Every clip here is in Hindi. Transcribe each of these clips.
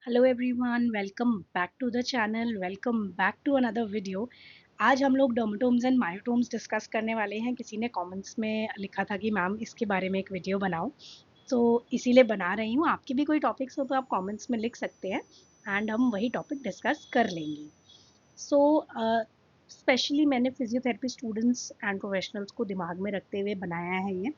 Hello everyone, welcome back to the channel. Welcome back to another video. आज हम लोग डर्मेटोम्स एंड मायोटोम्स डिस्कस करने वाले हैं। किसी ने कमेंट्स में लिखा था कि मैम इसके बारे में एक वीडियो बनाओ, तो इसीलिए बना रही हूँ। आपके भी कोई टॉपिक्स हो तो आप कमेंट्स में लिख सकते हैं एंड हम वही टॉपिक डिस्कस कर लेंगे। सो स्पेशली मैंने फिजियोथेरेपी स्टूडेंट्स एंड प्रोफेशनल्स को दिमाग में रखते हुए बनाया है ये।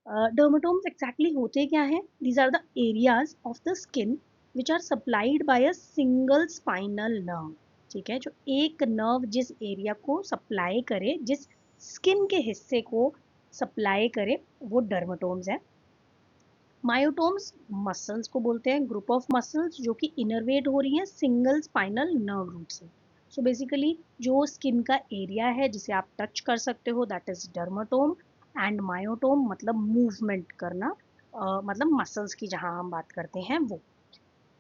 डर्मेटोम्स एक्जैक्टली होते क्या हैं? These are the areas of the skin which are supplied by a single spinal nerve. ठीक है, जो एक नर्व जिस एरिया को सप्लाई करे, जिस स्किन के हिस्से को सप्लाई करे, वो डर्मेटोम्स है। मायोटोम्स मसल्स को बोलते हैं, ग्रुप ऑफ मसल्स जो कि इनर्वेट हो रही हैं सिंगल स्पाइनल नर्व रूट से। सो बेसिकली जो स्किन का एरिया है जिसे आप टच कर सकते हो, that is dermatome. And myotome मतलब मूवमेंट करना, मतलब मसल्स की जहां हम बात करते हैं वो।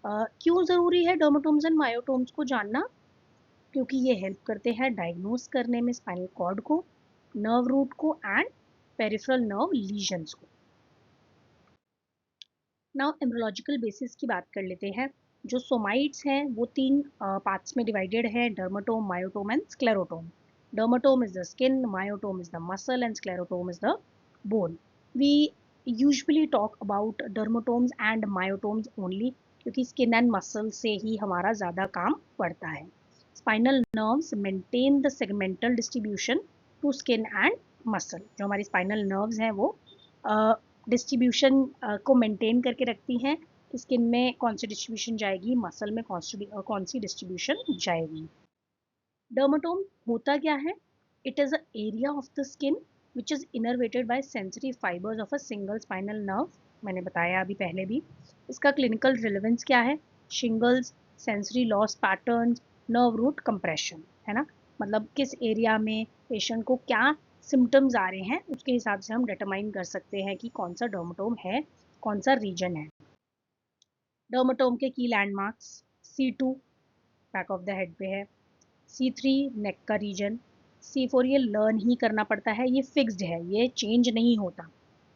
क्यों ज़रूरी है डर्मेटोम्स एंड मायोटोम्स को जानना? क्योंकि ये हेल्प करते हैं डायग्नोस करने में स्पाइनल कॉर्ड को, नर्व रूट को एंड पेरिफेरल नर्व लीजन्स को। नाउ एम्ब्रोलॉजिकल बेसिस की बात कर लेते हैं। जो सोमाइट्स हैं वो तीन पार्ट्स में डिवाइडेड है: dermatome, myotome and sclerotome. Dermatome is the skin, myotome is the muscle and sclerotome is the bone. We usually talk about dermatomes and myotomes only, क्योंकि स्किन एंड मसल से ही हमारा ज़्यादा काम पड़ता है। Spinal nerves maintain the segmental distribution to skin and muscle. जो हमारी स्पाइनल नर्व्स हैं वो डिस्ट्रीब्यूशन को मेंटेन करके रखती हैं कि स्किन में कौन सी डिस्ट्रीब्यूशन जाएगी, मसल में कौन सी डिस्ट्रीब्यूशन जाएगी। डर्मेटोम होता क्या है? It is a area of the skin which is innervated bye sensory fibres of a single spinal nerve. मैंने बताया अभी पहले भी। इसका क्लिनिकल रिलेवेंस क्या है? Shingles, sensory loss patterns, nerve root compression, है ना। मतलब किस एरिया में पेशेंट को क्या सिम्टम्स आ रहे हैं, उसके हिसाब से हम डिटरमाइन कर सकते हैं कि कौन सा डर्मेटोम है, कौन सा रीजन है। डर्मेटोम के की landmarks: C2 back of the head पे है, C3 नेक का रीजन, C4 ये लर्न ही करना पड़ता है, ये फिक्स्ड है, ये चेंज नहीं होता।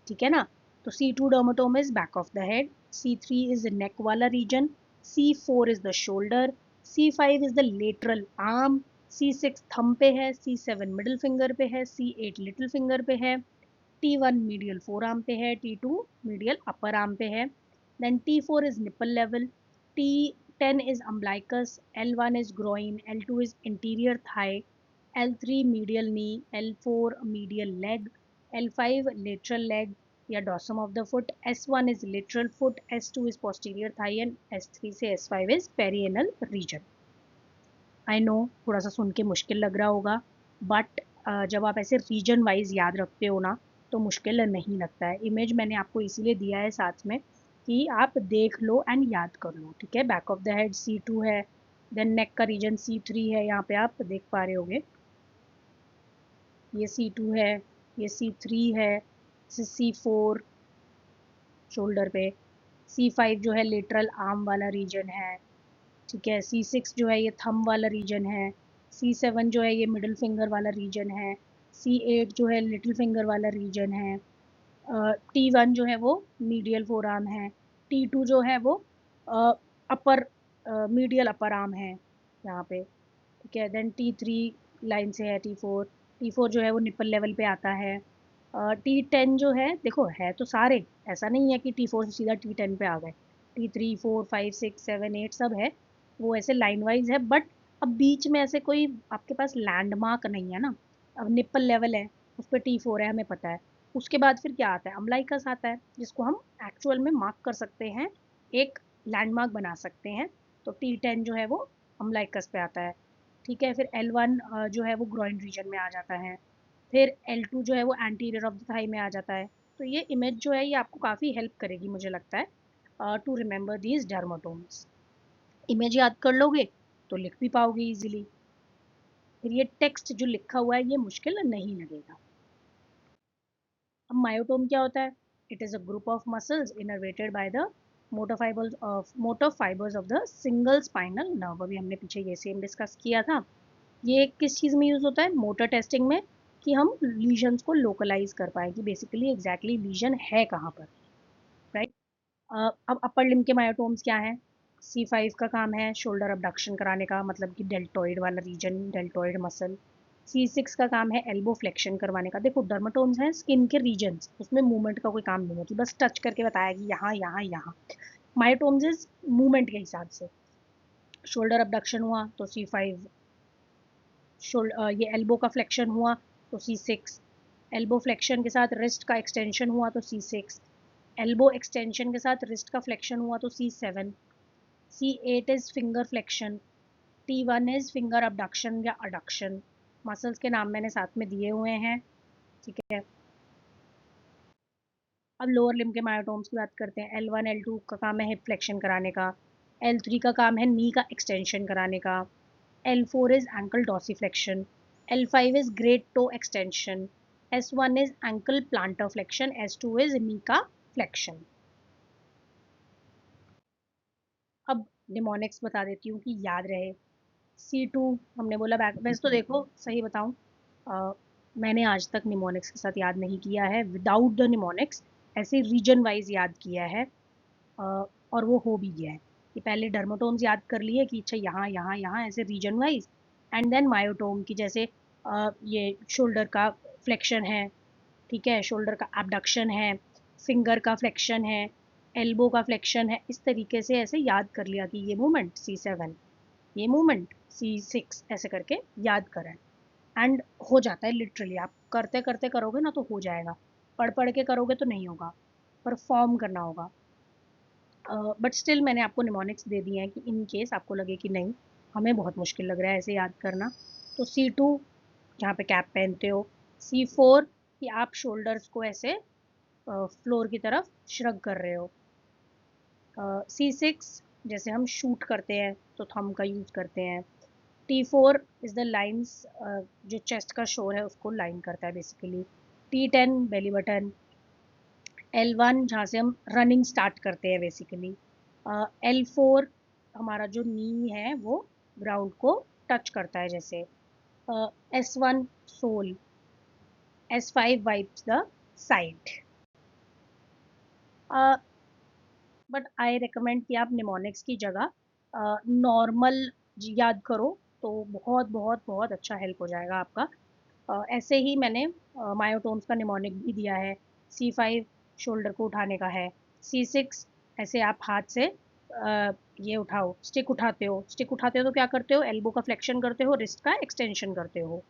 ठीक है ना। तो C2 dermatome is back of the head, C3 is neck वाला region, C4 is the shoulder, C5 is the lateral arm, C6 thumb पे है, C7 मिडिल फिंगर पे है, C8 लिटिल फिंगर पे है, T1 मीडियल फोर आर्म पे है, T2 मीडियल अपर आर्म पे है। Then T4 is nipple level, T10 is umbilicus, L1 is groin, L2 is interior thigh, L3 medial knee, L4 medial leg, L5 lateral leg या dorsum of the foot, S1 is lateral foot, S2 is posterior thigh and S3 से S5 is perianal region। I know थोड़ा सा सुन के मुश्किल लग रहा होगा, बट जब आप ऐसे रीजन वाइज याद रखते हो ना तो मुश्किल नहीं लगता है। इमेज मैंने आपको इसीलिए दिया है साथ में कि आप देख लो एंड याद कर लो। ठीक है, back of the head C2 है, देन नेक का रीजन C3 है, यहाँ पे आप देख पा रहे होगे, ये C2 है, ये C3 है, C4 शोल्डर पे, C5 जो है लेटरल आर्म वाला रीजन है। ठीक है, C6 जो है ये थंब वाला रीजन है, C7 जो है ये मिडिल फिंगर वाला रीजन है, C8 जो है लिटिल फिंगर वाला रीजन है, T1 जो है वो मीडियल फोर आर्म है, T2 जो है वो अपर मीडियल अपर आर्म है यहाँ पे। ठीक है, देन T3 लाइन से है, T4 जो है वो निपल लेवल पे आता है। T10 जो है, देखो है तो सारे, ऐसा नहीं है कि T4 से सीधा T10 पे आ गए। T3 4 5 6 7 8 सब है, वो ऐसे लाइन वाइज है, बट अब बीच में ऐसे कोई आपके पास लैंडमार्क नहीं है ना। अब निप्पल लेवल है, उस पर T4 है, हमें पता है। उसके बाद फिर क्या आता है? अम्लाइकस आता है, जिसको हम एक्चुअल में मार्क कर सकते हैं, एक लैंडमार्क बना सकते हैं। तो T10 जो है वो अम्लाइकस पे आता है। ठीक है, फिर L1 जो है वो ग्रोइन रीजन में आ जाता है, फिर L2 जो है वो एंटीरियर ऑफ द थाई में आ जाता है। तो ये इमेज जो है ये आपको काफ़ी हेल्प करेगी मुझे लगता है टू रिमेंबर दीज डर्माटोम्स। इमेज याद कर लोगे तो लिख भी पाओगे इजीली, फिर ये टेक्स्ट जो लिखा हुआ है ये मुश्किल नहीं लगेगा। अब मायोटोम क्या होता है? It is a group of muscles innervated by the motor fibres of the single spinal nerve. अभी हमने पीछे ये सेम डिस्कस किया था। ये किस चीज़ में यूज़ होता है? मोटर टेस्टिंग में, कि हम लीजन्स को लोकलाइज कर पाए कि बेसिकली एग्जैक्टली लीजन है कहाँ पर, राइट। अब अपर लिम्ब के मायोटोम्स क्या हैं? C5 का काम है शोल्डर अबडक्शन कराने का, मतलब कि डेल्टॉइड वाला रीजन, डेल्टॉइड मसल। C6 का काम है एल्बो फ्लेक्शन करवाने का। देखो डर्माटोम्स हैं स्किन के रीजन्स, उसमें मूवमेंट का कोई काम नहीं है कि बस टच करके बताया कि यहाँ यहाँ यहाँ। मायोटोम्स इज मूवमेंट के हिसाब से। शोल्डर अबडक्शन हुआ तो C5, ये एल्बो का फ्लेक्शन हुआ तो C6, एल्बो फ्लेक्शन के साथ रिस्ट का एक्सटेंशन हुआ तो C6, एल्बो एक्सटेंशन के साथ रिस्ट का फ्लेक्शन हुआ तो C7, C8 is finger flexion, T1 is finger abduction या अडक्शन। मसल्स के नाम मैंने साथ में दिए हुए हैं, ठीक है। अब लोअर लिम्ब के मायोटोम्स की बात करते हैं। L1 L2 का काम है हिप फ्लेक्शन कराने का, L3 का काम है नी का एक्सटेंशन कराने का, L4 is ankle dorsiflexion, L5 is great toe extension, S1 is ankle plantar flexion, S2 is knee का flexion। अब निमोनिक्स बता देती हूँ कि याद रहे। C2 हमने बोला बैक, वैसे तो देखो सही बताऊँ, मैंने आज तक निमोनिक्स के साथ याद नहीं किया है, विदाउट द निमोनिक्स ऐसे रीजन वाइज याद किया है। और वो हो भी गया है कि पहले डर्माटोम्स याद कर लिए कि अच्छा यहाँ यहाँ यहाँ ऐसे region wise, and then myotome की जैसे ये शोल्डर का फ्लेक्शन है, ठीक है, शोल्डर का एबडक्शन है, फिंगर का फ्लेक्शन है, एल्बो का फ्लेक्शन है, इस तरीके से ऐसे याद कर लिया कि ये मूवमेंट C7, ये मूवमेंट C6, ऐसे करके याद करें। एंड हो जाता है लिटरली, आप करते करते करोगे ना तो हो जाएगा, पढ़ पढ़ के करोगे तो नहीं होगा, परफॉर्म करना होगा। बट स्टिल मैंने आपको निमोनिक्स दे दिए हैं कि इन केस आपको लगे कि नहीं हमें बहुत मुश्किल लग रहा है ऐसे याद करना, तो C2 जहाँ पे कैप पहनते हो, C4 कि आप शोल्डर्स को ऐसे फ्लोर की तरफ श्रग कर रहे हो, C6 जैसे हम शूट करते हैं तो थंब का यूज करते हैं, T4 इज द लाइन्स, जो चेस्ट का शोर है उसको लाइन करता है basically, T10 belly button, L1 जहाँ से हम रनिंग स्टार्ट करते हैं बेसिकली, L4 हमारा जो नी है वो ग्राउंड को टच करता है जैसे, S1 sole, S5 wipes the side. But I recommend कि आप निमोनिक्स की जगह नॉर्मल याद करो तो बहुत बहुत बहुत अच्छा हेल्प हो जाएगा आपका। ऐसे ही मैंने मायोटोम्स का निमोनिक भी दिया है। C5 शोल्डर को उठाने का है, C6 ऐसे आप हाथ से ये उठाओ, स्टिक उठाते हो, स्टिक उठाते हो तो क्या करते हो, एल्बो का फ्लेक्शन करते हो, रिस्ट का एक्सटेंशन करते हो,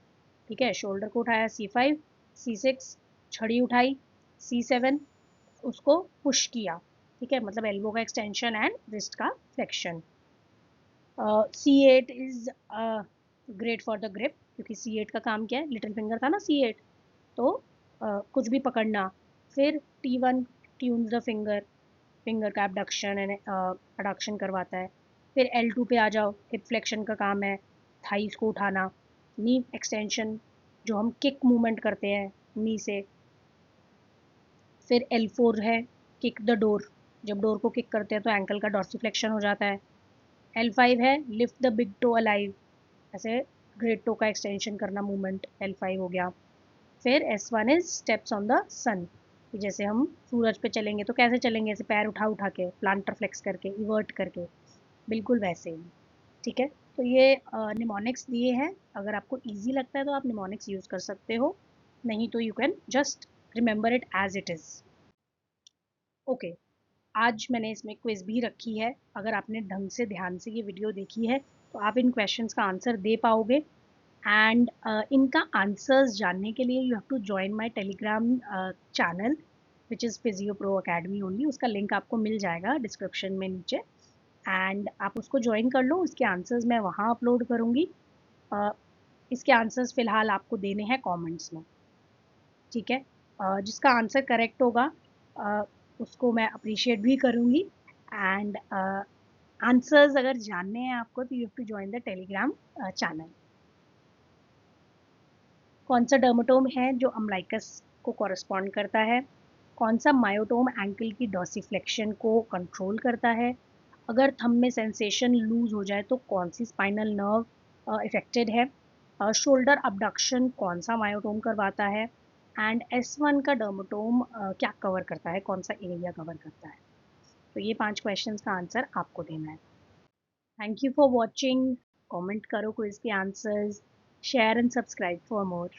ठीक है। शोल्डर को उठाया C5, C6 छड़ी उठाई, C7 उसको पुश किया, ठीक है, मतलब एल्बो का एक्सटेंशन एंड रिस्ट का flexion. C8 is great for the grip, क्योंकि C8 का काम क्या है, लिटिल फिंगर था ना C8, तो कुछ भी पकड़ना। फिर T1 tunes the finger, finger का एबडक्शन एंड अडक्शन करवाता है। फिर L2 पे आ जाओ, हिप फ्लेक्शन का काम है, थाइस को उठाना, नी एक्सटेंशन जो हम किक मूवमेंट करते हैं नी से। फिर L4 है किक द डोर, जब डोर को किक करते हैं तो एंकल का डॉर्सिफ्लेक्शन हो जाता है। L5 है lift the big toe alive, ऐसे ग्रेट टो का एक्सटेंशन करना मूवमेंट, L5 हो गया। फिर S1 is steps on the sun, कि जैसे हम सूरज पे चलेंगे तो कैसे चलेंगे, ऐसे पैर उठा उठा के, प्लांटर फ्लेक्स करके, इवर्ट करके, बिल्कुल वैसे ही, ठीक है। तो ये निमोनिक्स दिए हैं, अगर आपको इजी लगता है तो आप निमोनिक्स यूज़ कर सकते हो, नहीं तो you can just remember it as it is. Okay, आज मैंने इसमें क्विज भी रखी है, अगर आपने ढंग से ध्यान से ये वीडियो देखी है तो आप इन क्वेश्चंस का आंसर दे पाओगे। एंड इनका आंसर्स जानने के लिए you have to join my Telegram channel which is Physio Pro Academy only, उसका लिंक आपको मिल जाएगा डिस्क्रिप्शन में नीचे, एंड आप उसको ज्वाइन कर लो, उसके आंसर्स मैं वहाँ अपलोड करूँगी। इसके आंसर्स फ़िलहाल आपको देने हैं कमेंट्स में, ठीक है। जिसका आंसर करेक्ट होगा उसको मैं अप्रिशिएट भी करूँगी। एंड आंसर्स अगर जानने हैं आपको तो you have to join the Telegram channel. कौन सा डर्मेटोम है जो अम्लाइकस को कॉरस्पॉन्ड करता है, कौन सा मायोटोम एंकल की डॉर्सिफ्लेक्शन को कंट्रोल करता है, अगर थंब में सेंसेशन लूज हो जाए तो कौन सी स्पाइनल नर्व इफेक्टेड है, शोल्डर अबडक्शन कौन सा मायोटोम करवाता है, एंड S1 का डर्मेटोम क्या कवर करता है, कौन सा एरिया कवर करता है। तो ये 5 क्वेश्चंस का आंसर आपको देना है। Thank you for watching. Comment करो क्विज के answers, share and subscribe for more.